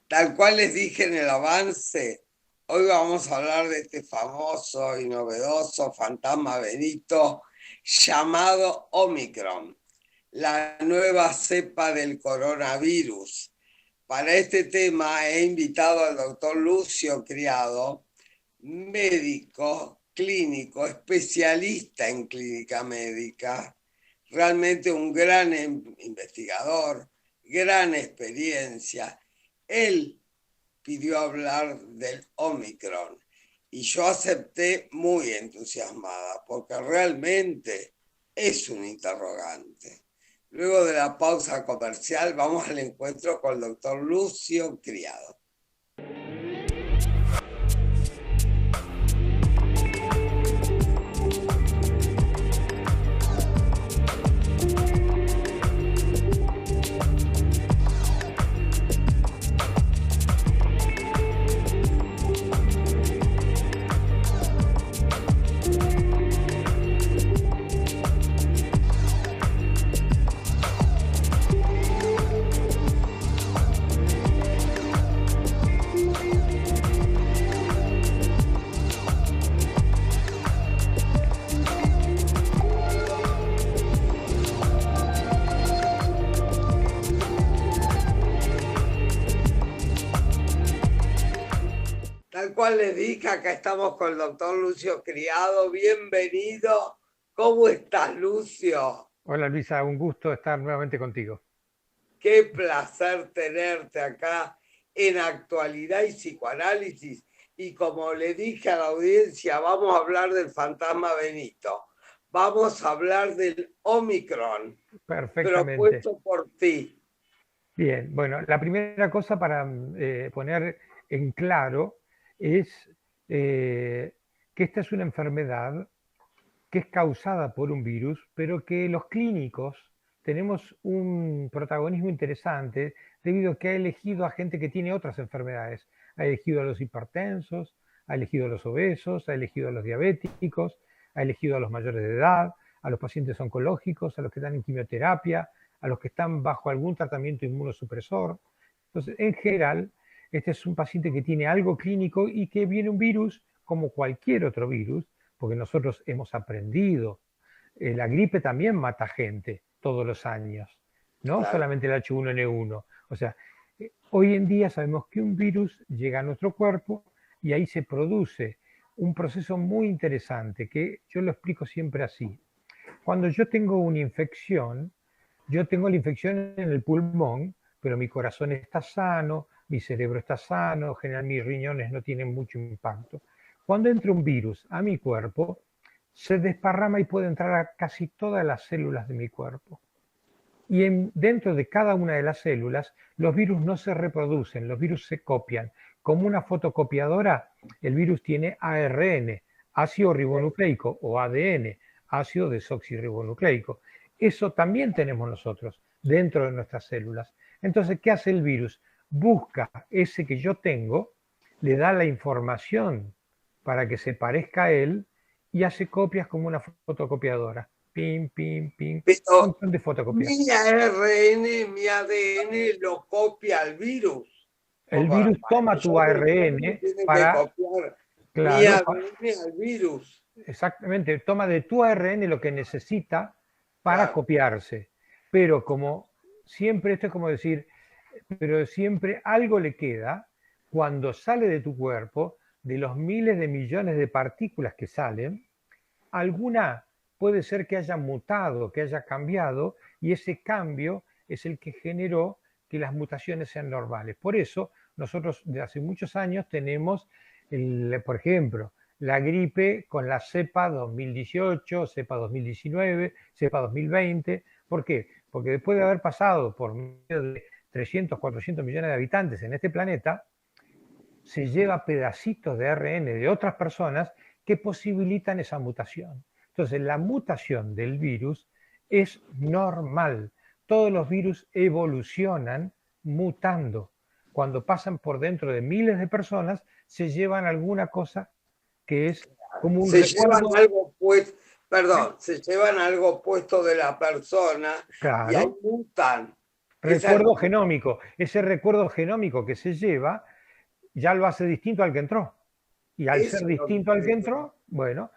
Tal cual les dije en el avance, hoy vamos a hablar de este famoso y novedoso fantasma Benito llamado Omicron, la nueva cepa del coronavirus. Para este tema he invitado al doctor Lucio Criado, médico, clínico, especialista en clínica médica, realmente un gran investigador, gran experiencia. Él pidió hablar del Omicron y yo acepté muy entusiasmada porque realmente es un interrogante. Luego de la pausa comercial vamos al encuentro con el doctor Lucio Criado. Tal cual les dije, acá estamos con el doctor Lucio Criado. Bienvenido. ¿Cómo estás, Lucio? Hola Luisa, un gusto estar nuevamente contigo. Qué placer tenerte acá en Actualidad y Psicoanálisis. Y como le dije a la audiencia, vamos a hablar del fantasma Benito. Vamos a hablar del Omicron, Perfectamente. propuesto por ti. Bien, bueno, la primera cosa para poner en claro es que esta es una enfermedad que es causada por un virus, pero que los clínicos tenemos un protagonismo interesante debido a que ha elegido a gente que tiene otras enfermedades. Ha elegido a los hipertensos, ha elegido a los obesos, ha elegido a los diabéticos, ha elegido a los mayores de edad, a los pacientes oncológicos, a los que están en quimioterapia, a los que están bajo algún tratamiento inmunosupresor. Entonces, en general, este es un paciente que tiene algo clínico y que viene un virus como cualquier otro virus, porque nosotros hemos aprendido. La gripe también mata gente todos los años, no Claro. solamente el H1N1. O sea, hoy en día sabemos que un virus llega a nuestro cuerpo y ahí se produce un proceso muy interesante que yo lo explico siempre así. Cuando yo tengo una infección, yo tengo la infección en el pulmón, pero mi corazón está sano, mi cerebro está sano, en general mis riñones no tienen mucho impacto. Cuando entra un virus a mi cuerpo, se desparrama y puede entrar a casi todas las células de mi cuerpo. Y dentro de cada una de las células, los virus no se reproducen, los virus se copian. Como una fotocopiadora, el virus tiene ARN, ácido ribonucleico, o ADN, ácido desoxirribonucleico. Eso también tenemos nosotros dentro de nuestras células. Entonces, ¿qué hace el virus? Busca ese que yo tengo, le da la información para que se parezca a él y hace copias como una fotocopiadora. Pim, pim, pim, un Pero montón de fotocopias. mi ARN, mi ADN lo copia el virus. El Para virus toma que tu yo me ARN enferme, tiene que para, copiar mi claro, ADN al virus. exactamente, toma de tu ARN lo que necesita para Claro, copiarse. Pero como siempre, esto es como decir, pero siempre algo le queda cuando sale de tu cuerpo, de los miles de millones de partículas que salen, alguna puede ser que haya mutado, que haya cambiado, y ese cambio es el que generó que las mutaciones sean normales. Por eso, nosotros de hace muchos años tenemos, por ejemplo, la gripe con la cepa 2018, cepa 2019, cepa 2020. ¿Por qué? porque después de haber pasado por medio de 300, 400 millones de habitantes en este planeta, se lleva pedacitos de ARN de otras personas que posibilitan esa mutación. Entonces, la mutación del virus es normal. Todos los virus evolucionan mutando. Cuando pasan por dentro de miles de personas, se llevan alguna cosa que es como un Se llevan recuerdo. algo puesto, perdón, se llevan algo puesto de la persona y ahí Claro, mutan. recuerdo genómico. Ese recuerdo genómico que se lleva ya lo hace distinto al que entró. Y al ser Eso es lo que distinto al que quería. entró, bueno,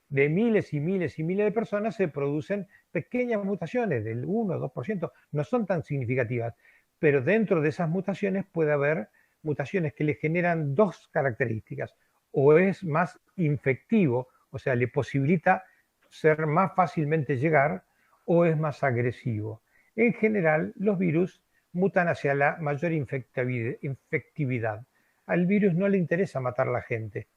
de miles y miles y miles de personas se producen pequeñas mutaciones del 1 o 2%, no son tan significativas, pero dentro de esas mutaciones puede haber mutaciones que le generan dos características, o es más infectivo, o sea, le posibilita ser más fácilmente llegar, o es más agresivo. En general, los virus mutan hacia la mayor infectividad. Al virus no le interesa matar a la gente.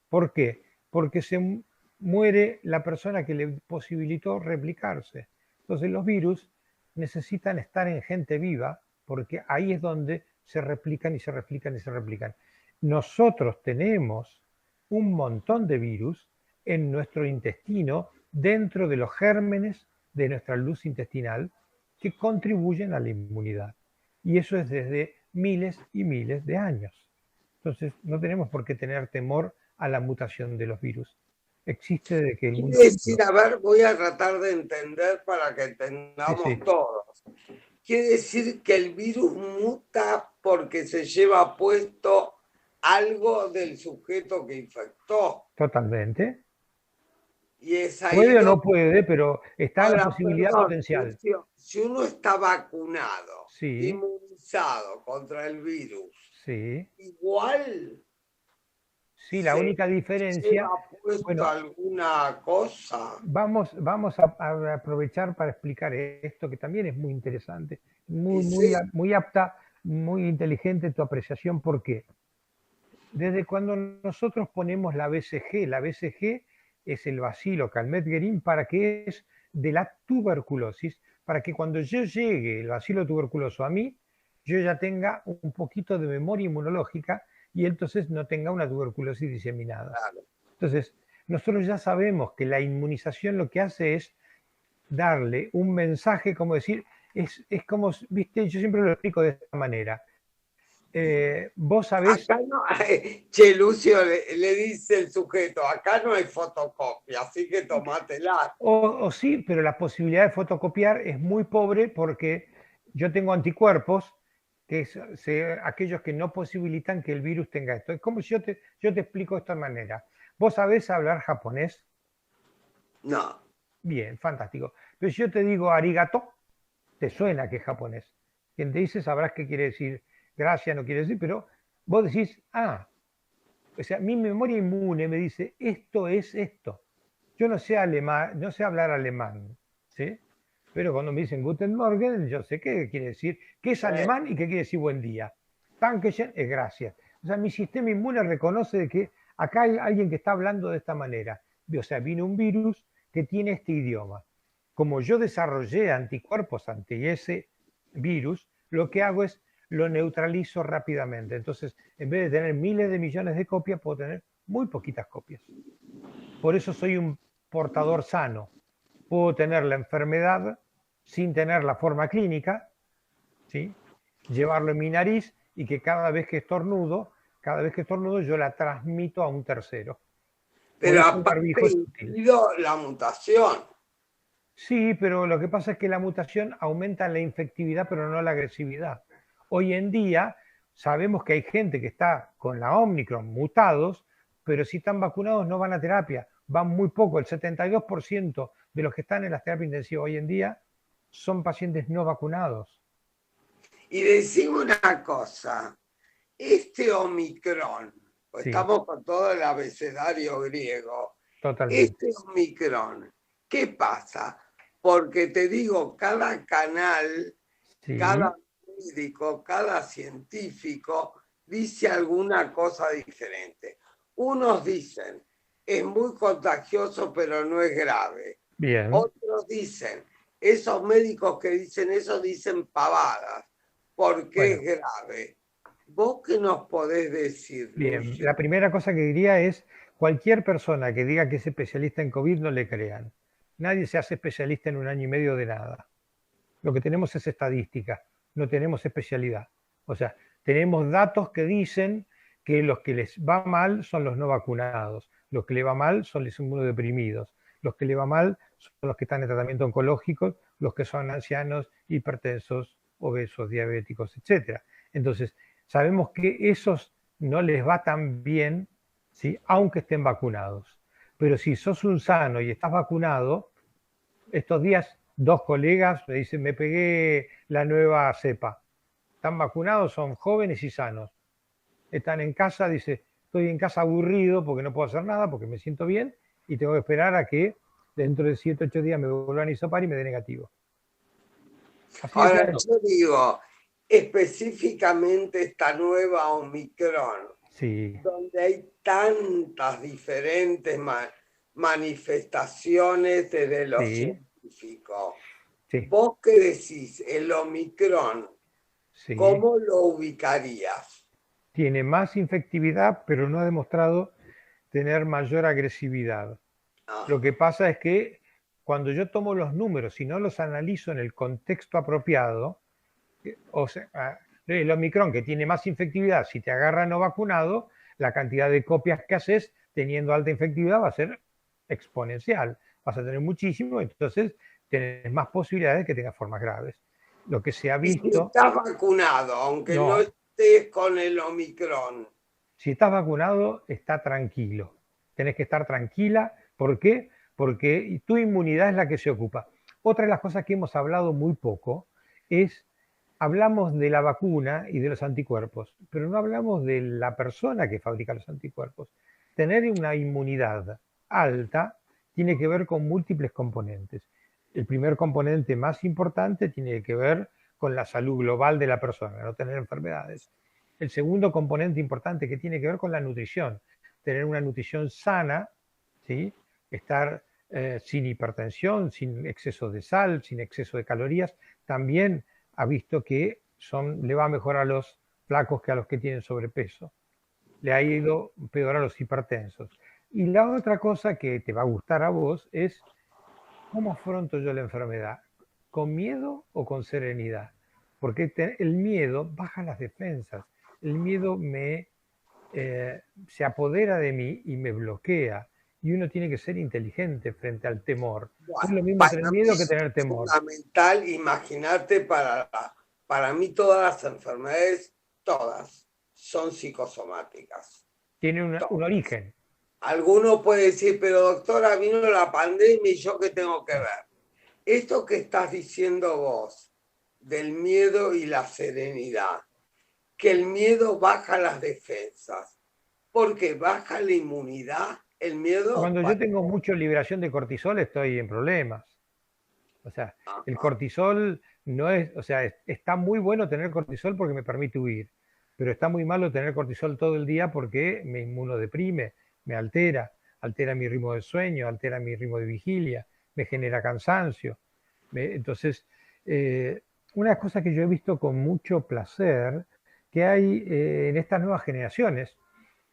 ¿Por qué? Porque se muere la persona que le posibilitó replicarse. Entonces los virus necesitan estar en gente viva porque ahí es donde se replican y se replican y se replican. Nosotros tenemos un montón de virus en nuestro intestino, dentro de los gérmenes de nuestra luz intestinal, que contribuyen a la inmunidad. Y eso es desde miles y miles de años. Entonces, no tenemos por qué tener temor a la mutación de los virus. Existe desde que el mundo... Quiere decir, a ver, voy a tratar de entender para que Sí, entendamos sí, todos. Quiere decir que el virus muta porque se lleva puesto algo del sujeto que infectó. totalmente. Y es ahí Puede o no donde... puede, pero está la Ahora, posibilidad perdón, potencial. si uno está vacunado, Sí, inmunizado contra el virus, sí, igual sí, la se única diferencia, lleva puesto bueno, alguna cosa. vamos a aprovechar para explicar esto, que también es muy interesante, Y muy apta, muy inteligente tu apreciación. ¿Por qué? Desde cuando nosotros ponemos la BCG es el bacilo Calmette-Guerin, para que es de la tuberculosis, para que cuando yo llegue el bacilo tuberculoso a mí, yo ya tenga un poquito de memoria inmunológica y entonces no tenga una tuberculosis diseminada. claro. Entonces, nosotros ya sabemos que la inmunización lo que hace es darle un mensaje, como decir, es como, viste, yo siempre lo explico de esta manera. Vos sabés, Acá no, che, Lucio le dice el sujeto, acá no hay fotocopia, así que tomátela. o sí, pero la posibilidad de fotocopiar es muy pobre porque yo tengo anticuerpos, que es aquellos que no posibilitan que el virus tenga esto. Es como si yo te explico de esta manera. ¿Vos sabés hablar japonés? No, Bien, fantástico. Pero si yo te digo arigato, te suena que es japonés. Quien te dice sabrás qué quiere decir gracias, no quiere decir, pero vos decís, ah, o sea, mi memoria inmune me dice, esto es esto. Yo no sé alemán, no sé hablar alemán, ¿sí? Pero cuando me dicen Guten Morgen, yo sé qué quiere decir, qué es eh, alemán y qué quiere decir buen día. Dankeschön es gracias. O sea, mi sistema inmune reconoce de que acá hay alguien que está hablando de esta manera. O sea, viene un virus que tiene este idioma. Como yo desarrollé anticuerpos ante ese virus, lo que hago es lo neutralizo rápidamente. Entonces, en vez de tener miles de millones de copias, puedo tener muy poquitas copias. Por eso soy un portador sano. Puedo tener la enfermedad sin tener la forma clínica, ¿sí? Llevarlo en mi nariz y que cada vez que estornudo yo la transmito a un tercero. Por pero eso el aparte barbijo es útil. incluido la mutación. Sí, pero lo que pasa es que la mutación aumenta la infectividad, pero no la agresividad. Hoy en día sabemos que hay gente que está con la Omicron mutados, pero si están vacunados no van a terapia, van muy poco. El 72% de los que están en las terapias intensivas hoy en día son pacientes no vacunados. Y decimos una cosa, este Omicron, pues Sí, estamos con todo el abecedario griego, totalmente. este Omicron, ¿qué pasa? Porque te digo, cada canal, Sí, cada médico, cada científico dice alguna cosa diferente. Unos dicen, es muy contagioso, pero no es grave. bien. Otros dicen, esos médicos que dicen eso dicen pavadas, porque es Bueno, grave. ¿Vos qué nos podés decir, bien, Lucio? la primera cosa que diría es, cualquier persona que diga que es especialista en COVID no le crean. Nadie se hace especialista en un año y medio de nada. Lo que tenemos es estadística, no tenemos especialidad. O sea, tenemos datos que dicen que los que les va mal son los no vacunados, los que le va mal son los inmunodeprimidos, los que le va mal son los que están en tratamiento oncológico, los que son ancianos, hipertensos, obesos, diabéticos, etc. Entonces, sabemos que esos no les va tan bien, ¿sí? Aunque estén vacunados. Pero si sos un sano y estás vacunado, estos días dos colegas me dicen, me pegué la nueva cepa. Están vacunados, son jóvenes y sanos. Están en casa, dice, estoy en casa aburrido porque no puedo hacer nada, porque me siento bien y tengo que esperar a que dentro de 7, 8 días me vuelvan a hisopar y me dé negativo. Así de Ahora, claro. yo digo, específicamente esta nueva Omicron, Sí, donde hay tantas diferentes manifestaciones desde lo sí, científico. sí, ¿Vos qué decís? El Omicron, sí. ¿cómo lo ubicarías? Tiene más infectividad, pero no ha demostrado tener mayor agresividad. Lo que Ajá. pasa es que cuando yo tomo los números y no los analizo en el contexto apropiado, o sea, el Omicron que tiene más infectividad, si te agarra no vacunado, la cantidad de copias que haces teniendo alta infectividad va a ser exponencial. Vas a tener muchísimo, entonces tienes más posibilidades de que tengas formas graves. Lo que se ha Y si visto, estás vacunado, aunque no no, estés con el Omicron, si estás vacunado, está tranquilo. Tenés que estar tranquila. ¿Por qué? Porque tu inmunidad es la que se ocupa. Otra de las cosas que hemos hablado muy poco es, hablamos de la vacuna y de los anticuerpos, pero no hablamos de la persona que fabrica los anticuerpos. Tener una inmunidad alta tiene que ver con múltiples componentes. El primer componente más importante tiene que ver con la salud global de la persona, no tener enfermedades. El segundo componente importante que tiene que ver con la nutrición, tener una nutrición sana, ¿sí? Estar sin hipertensión, sin exceso de sal, sin exceso de calorías, también ha visto que le va mejor a los flacos que a los que tienen sobrepeso. Le ha ido peor a los hipertensos. Y la otra cosa que te va a gustar a vos es cómo afronto yo la enfermedad, con miedo o con serenidad. Porque el miedo baja las defensas, el miedo se apodera de mí y me bloquea. Y uno tiene que ser inteligente frente al temor. No es bueno, lo mismo tener para mí miedo que es tener temor. fundamental imaginarte para mí todas las enfermedades, todas, son psicosomáticas. Tiene un Todas. origen. Alguno puede decir, pero doctora, vino la pandemia y yo qué tengo que ver. Esto que estás diciendo vos, del miedo y la serenidad, que el miedo baja las defensas, porque baja la inmunidad, el miedo. Cuando yo tengo mucha liberación de cortisol estoy en problemas. O sea, el Ajá. cortisol no es, o sea, está muy bueno tener cortisol porque me permite huir, pero está muy malo tener cortisol todo el día porque me inmunodeprime, me altera mi ritmo de sueño, altera mi ritmo de vigilia, me genera cansancio. Entonces, eh, una cosa que yo he visto con mucho placer, que hay en estas nuevas generaciones,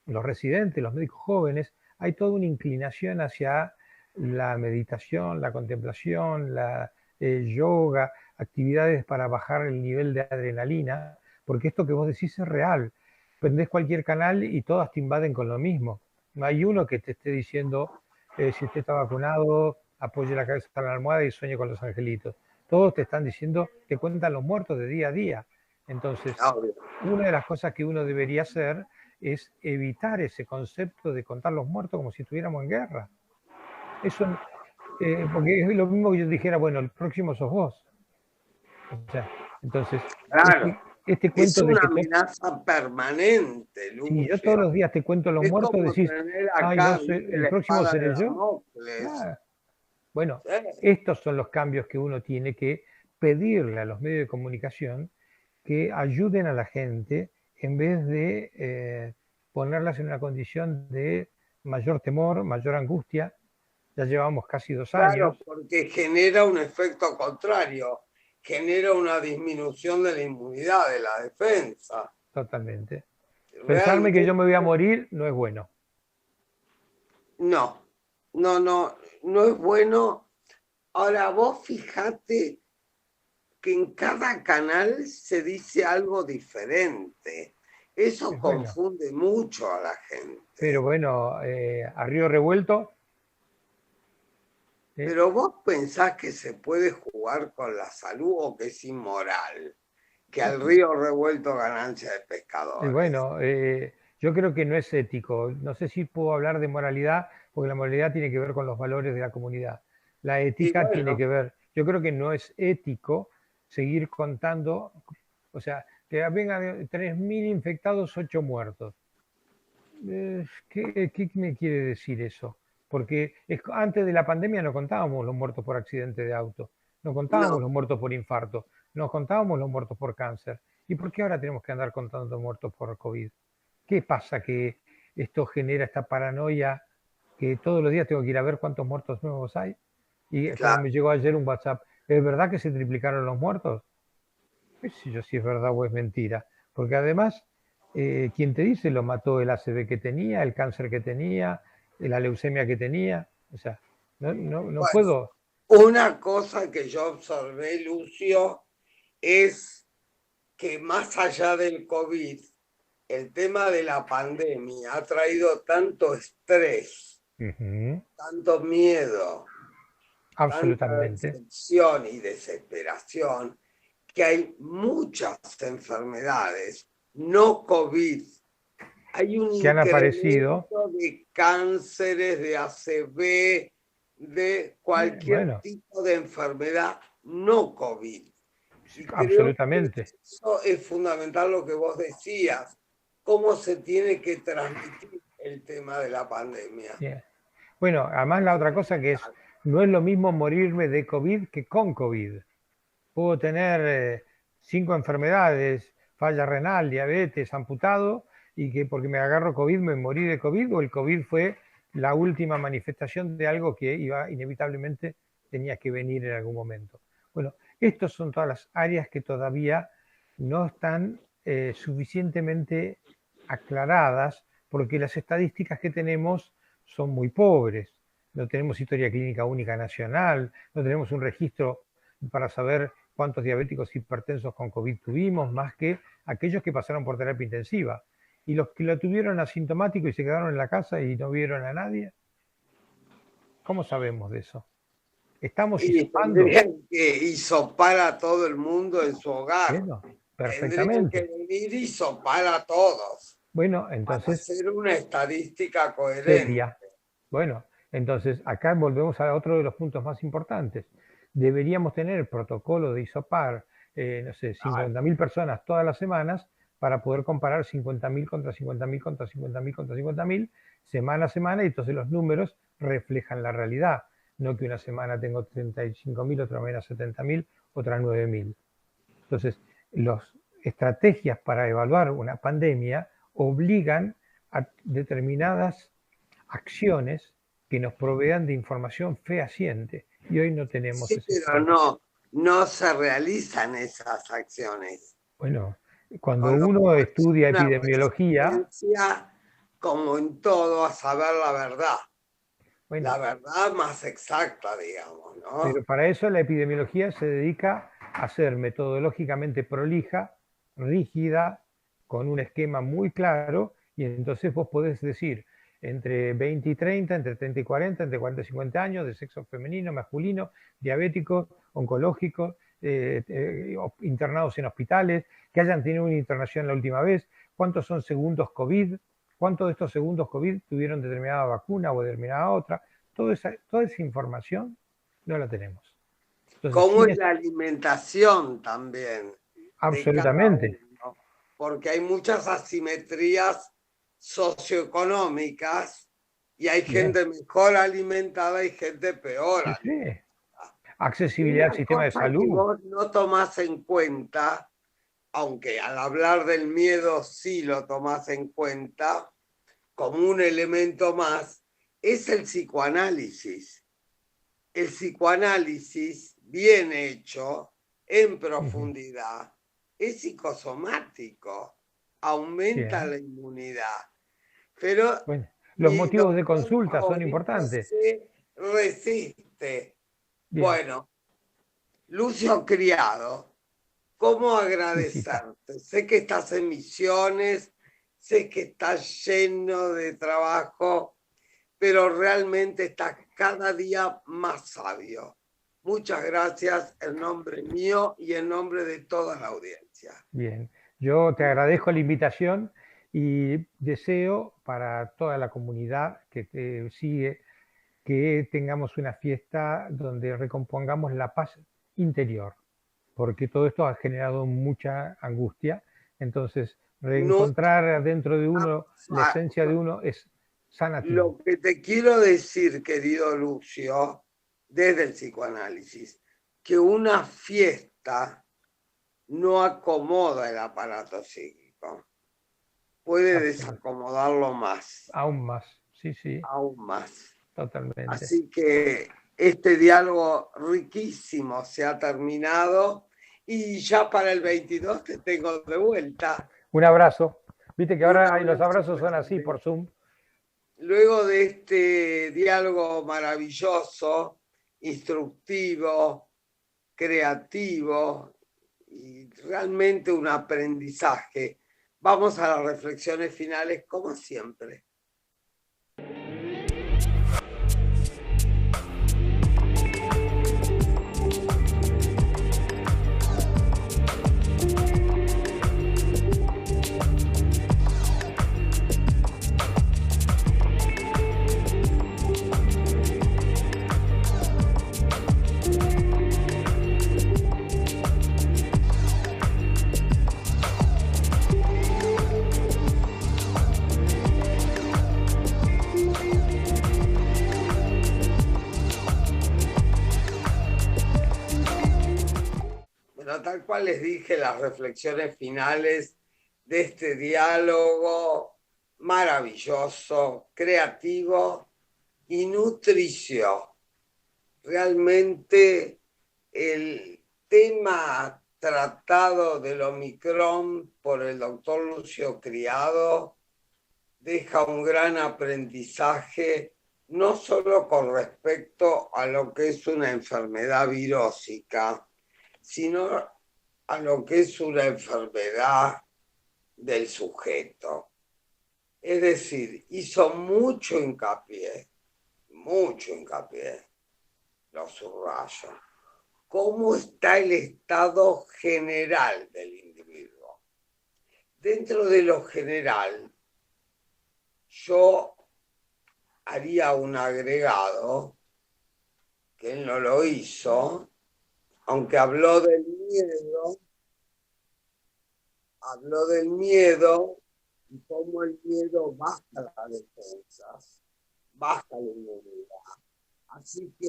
los residentes, los médicos jóvenes, hay toda una inclinación hacia la meditación, la contemplación, la yoga, actividades para bajar el nivel de adrenalina, porque esto que vos decís es real. Prendés cualquier canal y todas te invaden con lo mismo. No hay uno que te esté diciendo, si usted está vacunado, apoye la cabeza en la almohada y sueñe con los angelitos. Todos te están diciendo, te cuentan los muertos de día a día. Entonces, Obvio. una de las cosas que uno debería hacer es evitar ese concepto de contar los muertos como si estuviéramos en guerra. Eso, porque es lo mismo que yo dijera, bueno, el próximo sos vos. O sea, entonces, Claro, este es cuento de una que amenaza permanente, si yo todos Lucio. los días te cuento los Es muertos, como decís, tener ay, acá, vos, viste, el la próximo espada de seré yo. Damocles. Ah, bueno, Sí. estos son los cambios que uno tiene que pedirle a los medios de comunicación que ayuden a la gente en vez de ponerlas en una condición de mayor temor, mayor angustia. Ya llevamos casi 2 años. Claro, porque genera un efecto contrario, genera una disminución de la inmunidad, de la defensa. Totalmente. Pensarme que yo Realmente me voy a morir no es bueno. no, no es bueno. Ahora vos fijate que en cada canal se dice algo diferente. Eso Es bueno. confunde mucho a la Pero gente. bueno, a río revuelto, Pero vos pensás que se puede jugar con la salud o que es inmoral, que al río revuelto ganancia de y pescadores. bueno, yo creo que no es ético. No sé si puedo hablar de moralidad, porque la moralidad tiene que ver con los valores de la comunidad. La Y ética tiene bueno, que ver, yo creo que no es ético seguir contando, o sea, que vengan 3.000 infectados, 8 muertos. ¿Qué me quiere decir eso? Porque antes de la pandemia no contábamos los muertos por accidente de auto, no contábamos no. los muertos por infarto, no contábamos los muertos por cáncer. ¿Y por qué ahora tenemos que andar contando muertos por COVID? ¿Qué pasa que esto genera esta paranoia que todos los días tengo que ir a ver cuántos muertos nuevos hay? Y como Claro. me llegó ayer un WhatsApp, ¿es verdad que se triplicaron los muertos? Pues si yo si es verdad o es mentira. Porque además, quien te dice lo mató el ACV que tenía, el cáncer que tenía, la leucemia que tenía. O sea, no Bueno, puedo. una cosa que yo observé, Lucio, es que más allá del COVID, el tema de la pandemia ha traído tanto estrés, Ujú, tanto miedo, tanta absolutamente. decepción y desesperación, que hay muchas enfermedades no COVID. Hay un Que han aparecido. incremento de cánceres, de ACV, de cualquier Bueno, tipo de enfermedad no COVID. Y creo que absolutamente. eso es fundamental lo que vos decías, cómo se tiene que transmitir el tema de la pandemia. Bien. Bueno, además la otra cosa que es, no es lo mismo morirme de COVID que con COVID. Puedo tener 5 enfermedades, falla renal, diabetes, amputado, y que porque me agarro COVID me morí de COVID, o el COVID fue la última manifestación de algo que iba inevitablemente tenía que venir en algún momento. Bueno, estas son todas las áreas que todavía no están suficientemente aclaradas porque las estadísticas que tenemos son muy pobres. No tenemos historia clínica única nacional, no tenemos un registro para saber cuántos diabéticos hipertensos con COVID tuvimos, más que aquellos que pasaron por terapia intensiva. Y los que lo tuvieron asintomático y se quedaron en la casa y no vieron a nadie, ¿cómo sabemos de eso? Estamos Y hisopando. tendrían que hisopar a todo el mundo en su hogar. Bueno, Tendrían que perfectamente. venir y hisopar a todos Bueno, para entonces, hacer una estadística coherente. seria. Bueno, entonces acá volvemos a otro de los puntos más importantes. Deberíamos tener protocolo de hisopar, no sé, 50.000 personas todas las semanas para poder comparar 50.000 contra 50.000 contra 50.000 contra 50.000 semana a semana y entonces los números reflejan la realidad. No que una semana tengo 35.000, otra semana 70.000, otra 9.000. Entonces, las estrategias para evaluar una pandemia obligan a determinadas acciones que nos provean de información fehaciente. Y hoy no tenemos Sí, esa pero información. no se realizan esas acciones. Bueno, cuando Con lo uno cual hay estudia una epidemiología, resistencia, como en todo, a saber la bueno, verdad más exacta, digamos, pero ¿no? para eso la epidemiología se dedica a ser metodológicamente prolija, rígida, con un esquema muy claro, y entonces vos podés decir entre 20 y 30, entre 30 y 40, entre 40 y 50 años, de sexo femenino, masculino, diabéticos, oncológicos, internados en hospitales, que hayan tenido una internación la última vez, cuántos son segundos COVID, cuántos de estos segundos COVID tuvieron determinada vacuna o determinada otra. Toda esa información no la tenemos. Entonces, Cómo sin es la alimentación también de cada absolutamente, uno, porque hay muchas asimetrías socioeconómicas y hay bien, gente mejor alimentada y gente peor sí, sí. alimentada. Accesibilidad al Una sistema de cosa que salud, vos no tomás en cuenta, aunque al hablar del miedo sí lo tomás en cuenta como un elemento más, es el psicoanálisis. el psicoanálisis bien hecho, en Ujú. profundidad, es psicosomático, aumenta Bien. la inmunidad. Pero Bueno, los mi motivos de doctor consulta son favorito importantes. se resiste. Bien, Bueno, Lucio Criado, ¿cómo sí, sí, está. agradecerte? Sé que estás en misiones, sé que estás lleno de trabajo, pero realmente estás cada día más sabio. Muchas gracias en nombre mío y en nombre de toda la audiencia. Bien. Yo te agradezco la invitación y deseo para toda la comunidad que te sigue que tengamos una fiesta donde recompongamos la paz interior, porque todo esto ha generado mucha angustia. Entonces, No, reencontrar dentro de uno la esencia de uno es sanativo. lo que te quiero decir, querido Lucio, desde el psicoanálisis, que una fiesta no acomoda el aparato psíquico, puede Absoluto. desacomodarlo más, Aún más. Sí, sí, aún más. totalmente. Así que este diálogo riquísimo se ha terminado y ya para el 22 te tengo de vuelta. Un abrazo. Viste que Un ahora los abrazo abrazos son así grande. por Zoom. Luego de este diálogo maravilloso, instructivo, creativo y realmente un aprendizaje, vamos a las reflexiones finales como siempre. Bueno, tal cual les dije, las reflexiones finales de este diálogo maravilloso, creativo y nutricio. Realmente el tema tratado del Omicron por el doctor Lucio Criado deja un gran aprendizaje, no solo con respecto a lo que es una enfermedad virósica, sino a lo que es una enfermedad del sujeto. Es decir, hizo mucho hincapié, lo subrayo, cómo está el estado general del individuo. Dentro de lo general, yo haría un agregado, que él no lo hizo, aunque habló del miedo y cómo el miedo baja las defensas, baja la inmunidad. Así que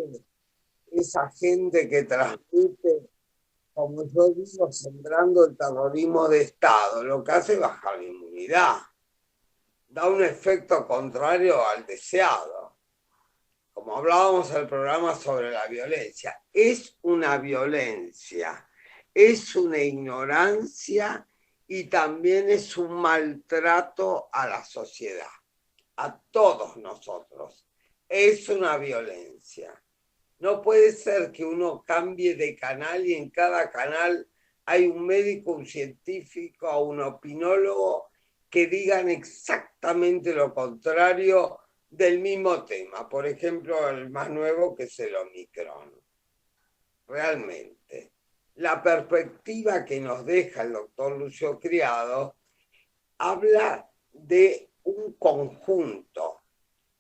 esa gente que transmite, como yo digo, sembrando el terrorismo de Estado, lo que hace es bajar la inmunidad, da un efecto contrario al deseado. Como hablábamos en el programa sobre la violencia, es una violencia, es una ignorancia y también es un maltrato a la sociedad, a todos nosotros. Es una violencia. No puede ser que uno cambie de canal y en cada canal hay un médico, un científico o un opinólogo que digan exactamente lo contrario del mismo tema. Por ejemplo, el más nuevo que es el Omicron. Realmente, la perspectiva que nos deja el doctor Lucio Criado habla de un conjunto,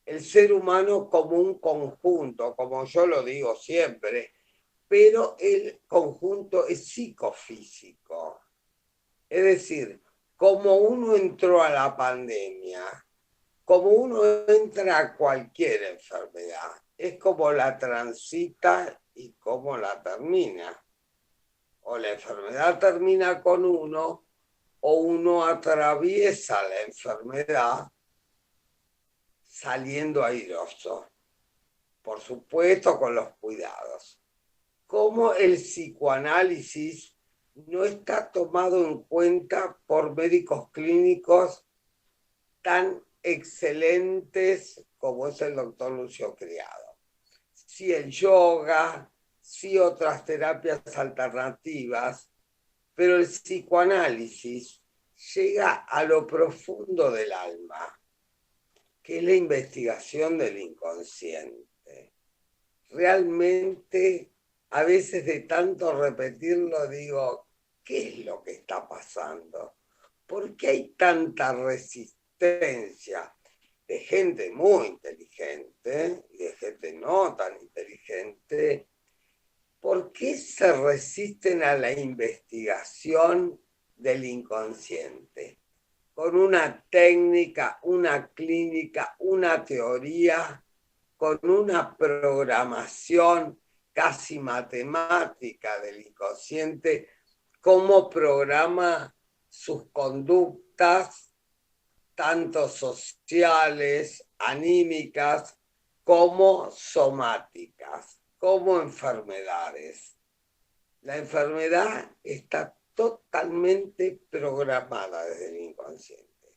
el ser humano como un conjunto, como yo lo digo siempre, pero el conjunto es psicofísico. Es decir, como uno entró a la pandemia, como uno entra a cualquier enfermedad, es como la transita y como la termina. O la enfermedad termina con uno, o uno atraviesa la enfermedad saliendo airoso. por supuesto con los cuidados. Cómo el psicoanálisis no está tomado en cuenta por médicos clínicos tan excelentes como es el doctor Lucio Criado. Sí el yoga, sí otras terapias alternativas, pero el psicoanálisis llega a lo profundo del alma, que es la investigación del inconsciente. Realmente, a veces de tanto repetirlo, digo, ¿qué es lo que está pasando? ¿Por qué hay tanta resistencia de gente muy inteligente y de gente no tan inteligente? ¿Por qué se resisten a la investigación del inconsciente? Con una técnica, una clínica, una teoría, con una programación casi matemática del inconsciente, cómo programa sus conductas, tanto sociales, anímicas, como somáticas, como enfermedades. La enfermedad está totalmente programada desde el inconsciente.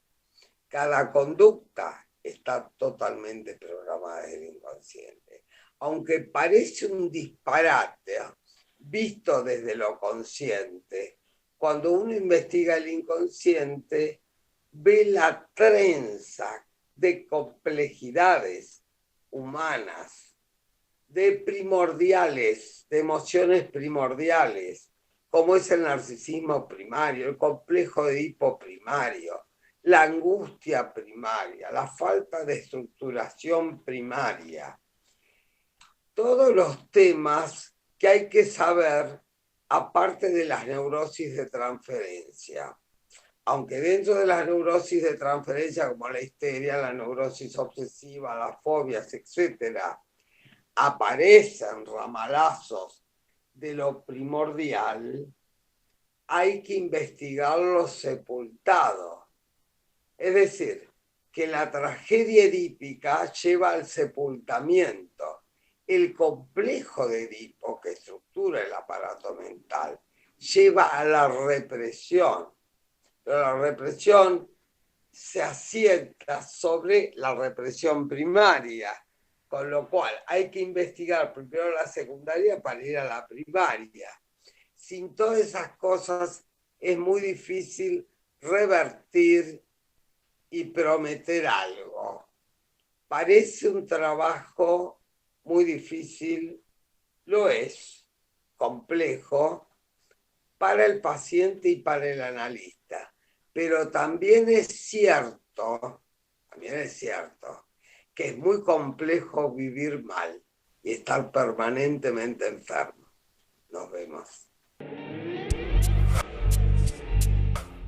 Cada conducta está totalmente programada desde el inconsciente. Aunque parece un disparate, visto desde lo consciente, cuando uno investiga el inconsciente, ve la trenza de complejidades humanas, de primordiales, de emociones primordiales, como es el narcisismo primario, el complejo de Edipo primario, la angustia primaria, la falta de estructuración primaria. Todos los temas que hay que saber, aparte de las neurosis de transferencia. Aunque dentro de las neurosis de transferencia, como la histeria, la neurosis obsesiva, las fobias, etcétera, aparecen ramalazos de lo primordial, hay que investigarlo sepultado. Es decir, que la tragedia edípica lleva al sepultamiento. El complejo de Edipo, que estructura el aparato mental, lleva a la represión. Pero la represión se asienta sobre la represión primaria, con lo cual hay que investigar primero la secundaria para ir a la primaria. Sin todas esas cosas es muy difícil revertir y prometer algo. Parece un trabajo muy difícil, lo es, complejo, para el paciente y para el analista. Pero también es cierto que es muy complejo vivir mal y estar permanentemente enfermo. Nos vemos.